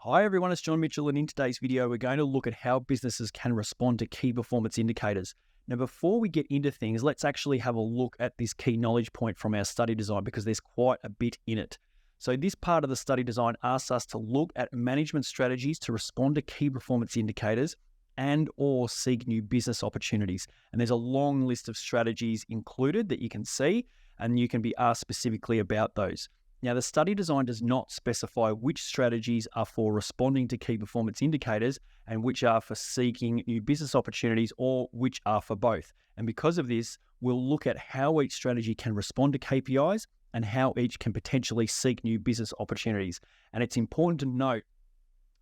Hi everyone, it's John Mitchell, and in today's video, we're going to look at how businesses can respond to key performance indicators. Now, before we get into things, let's actually have a look at this key knowledge point from our study design because there's quite a bit in it. So this part of the study design asks us to look at management strategies to respond to key performance indicators and or seek new business opportunities. And there's a long list of strategies included that you can see, and you can be asked specifically about those. Now, the study design does not specify which strategies are for responding to key performance indicators and which are for seeking new business opportunities or which are for both. And because of this, we'll look at how each strategy can respond to KPIs and how each can potentially seek new business opportunities. And it's important to note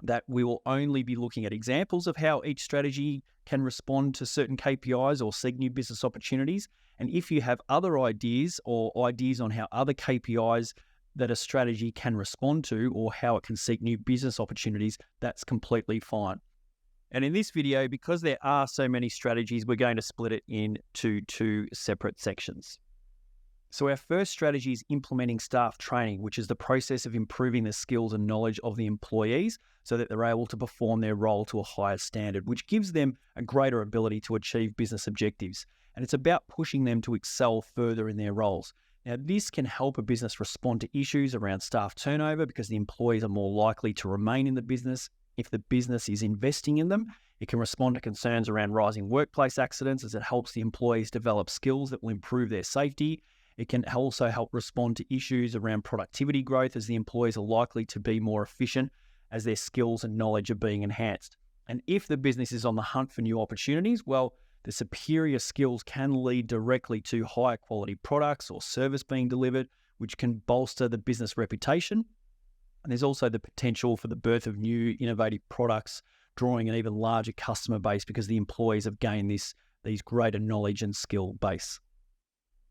that we will only be looking at examples of how each strategy can respond to certain KPIs or seek new business opportunities. And if you have other ideas or ideas on how other KPIs that a strategy can respond to or how it can seek new business opportunities, that's completely fine. And in this video, because there are so many strategies, we're going to split it into two separate sections. So our first strategy is implementing staff training, which is the process of improving the skills and knowledge of the employees so that they're able to perform their role to a higher standard, which gives them a greater ability to achieve business objectives. And it's about pushing them to excel further in their roles. Now, this can help a business respond to issues around staff turnover because the employees are more likely to remain in the business if the business is investing in them. It can respond to concerns around rising workplace accidents as it helps the employees develop skills that will improve their safety. It can also help respond to issues around productivity growth as the employees are likely to be more efficient as their skills and knowledge are being enhanced. And if the business is on the hunt for new opportunities, well, the superior skills can lead directly to higher quality products or service being delivered, which can bolster the business reputation. And there's also the potential for the birth of new innovative products, drawing an even larger customer base because the employees have gained these greater knowledge and skill base.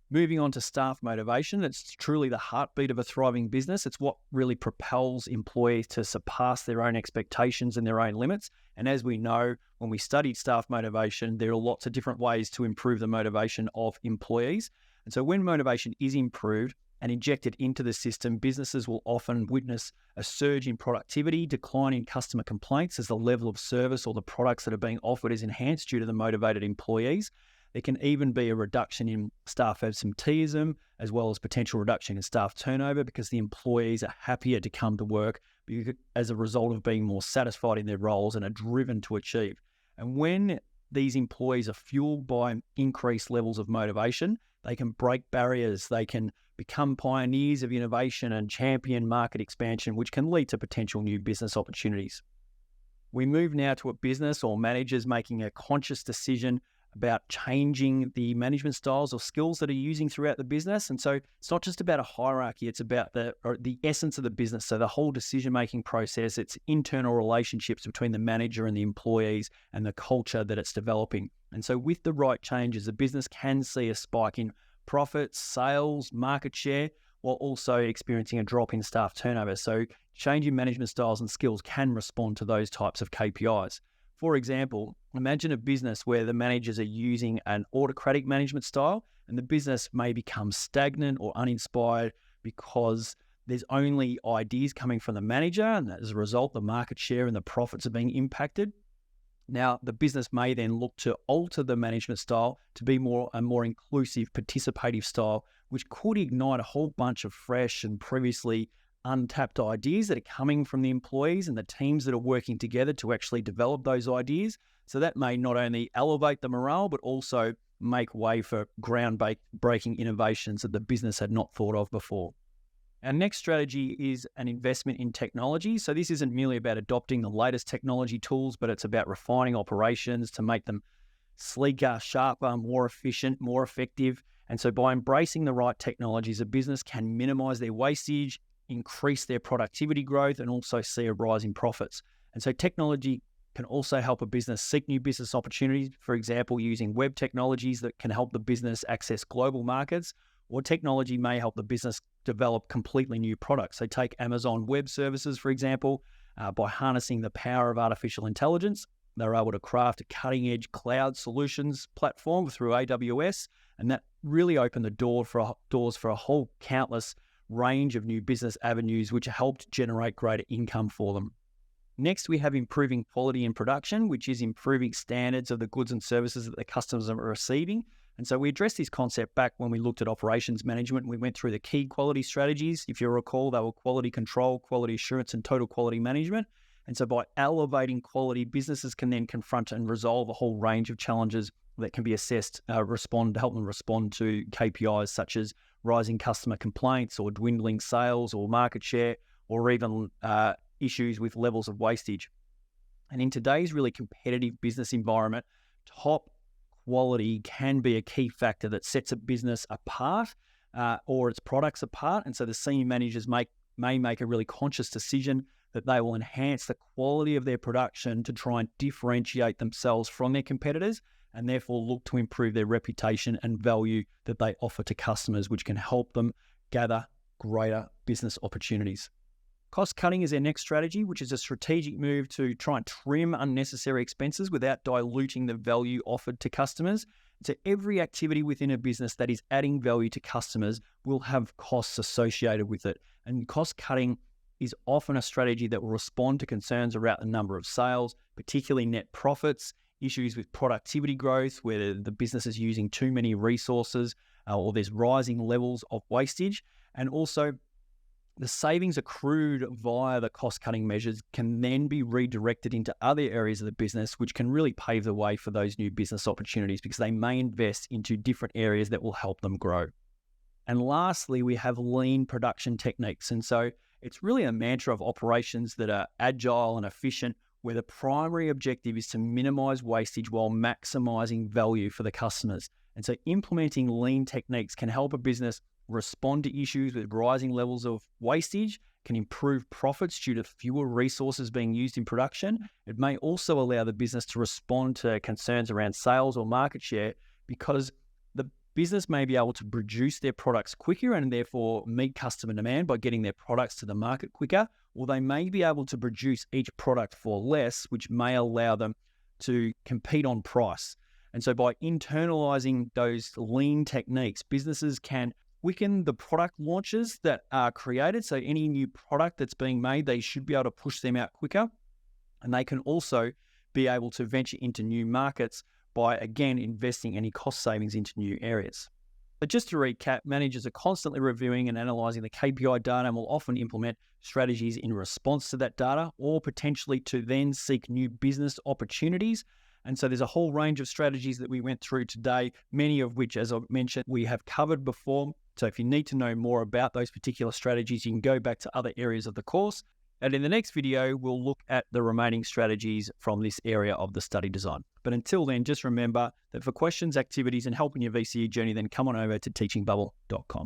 Moving on to staff motivation, it's truly the heartbeat of a thriving business. It's what really propels employees to surpass their own expectations and their own limits. And as we know, when we studied staff motivation, there are lots of different ways to improve the motivation of employees. And so when motivation is improved and injected into the system, businesses will often witness a surge in productivity, decline in customer complaints as the level of service or the products that are being offered is enhanced due to the motivated employees. There can even be a reduction in staff absenteeism, as well as potential reduction in staff turnover because the employees are happier to come to work as a result of being more satisfied in their roles and are driven to achieve. And when these employees are fueled by increased levels of motivation, they can break barriers, they can become pioneers of innovation and champion market expansion, which can lead to potential new business opportunities. We move now to a business or managers making a conscious decision about changing the management styles or skills that are using throughout the business. And so it's not just about a hierarchy, it's about the essence of the business. So the whole decision-making process, it's internal relationships between the manager and the employees and the culture that it's developing. And so with the right changes, the business can see a spike in profits, sales, market share, while also experiencing a drop in staff turnover. So changing management styles and skills can respond to those types of KPIs. For example, imagine a business where the managers are using an autocratic management style and the business may become stagnant or uninspired because there's only ideas coming from the manager, and as a result, the market share and the profits are being impacted. Now, the business may then look to alter the management style to be a more inclusive, participative style, which could ignite a whole bunch of fresh and previously untapped ideas that are coming from the employees and the teams that are working together to actually develop those ideas. So that may not only elevate the morale, but also make way for ground-breaking innovations that the business had not thought of before. Our next strategy is an investment in technology. So this isn't merely about adopting the latest technology tools, but it's about refining operations to make them sleeker, sharper, more efficient, more effective. And so by embracing the right technologies, a business can minimize their wastage, increase their productivity growth, and also see a rise in profits. And so technology can also help a business seek new business opportunities, for example, using web technologies that can help the business access global markets, or technology may help the business develop completely new products. So take Amazon Web Services, for example, by harnessing the power of artificial intelligence, they're able to craft a cutting-edge cloud solutions platform through AWS, and that really opened the doors for a whole countless range of new business avenues which helped generate greater income for them. Next, we have improving quality in production, which is improving standards of the goods and services that the customers are receiving. And so we addressed this concept back when we looked at operations management. We went through the key quality strategies. If you recall, they were quality control, quality assurance, and total quality management. And so by elevating quality, businesses can then confront and resolve a whole range of challenges that can be assessed, help them respond to KPIs such as rising customer complaints or dwindling sales or market share, or even issues with levels of wastage. And in today's really competitive business environment, top quality can be a key factor that sets a business apart or its products apart. And so the senior managers may make a really conscious decision that they will enhance the quality of their production to try and differentiate themselves from their competitors, and therefore look to improve their reputation and value that they offer to customers, which can help them gather greater business opportunities. Cost cutting is their next strategy, which is a strategic move to try and trim unnecessary expenses without diluting the value offered to customers. So every activity within a business that is adding value to customers will have costs associated with it. And cost cutting is often a strategy that will respond to concerns around the number of sales, particularly net profits, issues with productivity growth, where the business is using too many resources or there's rising levels of wastage. And also the savings accrued via the cost-cutting measures can then be redirected into other areas of the business, which can really pave the way for those new business opportunities because they may invest into different areas that will help them grow. And lastly, we have lean production techniques. And so it's really a mantra of operations that are agile and efficient, where the primary objective is to minimize wastage while maximizing value for the customers. And so implementing lean techniques can help a business respond to issues with rising levels of wastage, can improve profits due to fewer resources being used in production. It may also allow the business to respond to concerns around sales or market share, because the business may be able to produce their products quicker and therefore meet customer demand by getting their products to the market quicker, or they may be able to produce each product for less, which may allow them to compete on price. And so by internalizing those lean techniques, businesses can quicken the product launches that are created. So any new product that's being made, they should be able to push them out quicker. And they can also be able to venture into new markets by, again, investing any cost savings into new areas. But just to recap, managers are constantly reviewing and analysing the KPI data and will often implement strategies in response to that data, or potentially to then seek new business opportunities. And so there's a whole range of strategies that we went through today, many of which, as I mentioned, we have covered before. So if you need to know more about those particular strategies, you can go back to other areas of the course. And in the next video, we'll look at the remaining strategies from this area of the study design. But until then, just remember that for questions, activities, and helping your VCE journey, then come on over to teachingbubble.com.